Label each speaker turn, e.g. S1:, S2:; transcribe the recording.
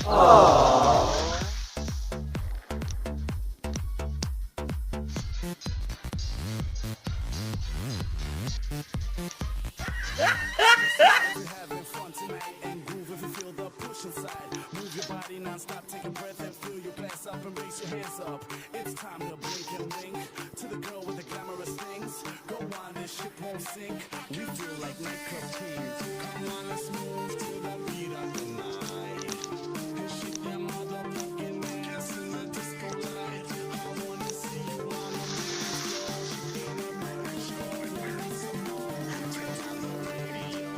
S1: Having fun tonight and groove if you feel the push inside. Move your body non-stop, take a breath and fill your glass up and raise your hands up. It's time to blink and link to the girl with the glamorous things. Go on, this ship won't sink. We feel like nightclub kings. Come on, let's move to the beat of the night. And shake that motherfucking ass in the disco light. I wanna see you on the floor, shaking up every show and learn some more. Turn on the radio.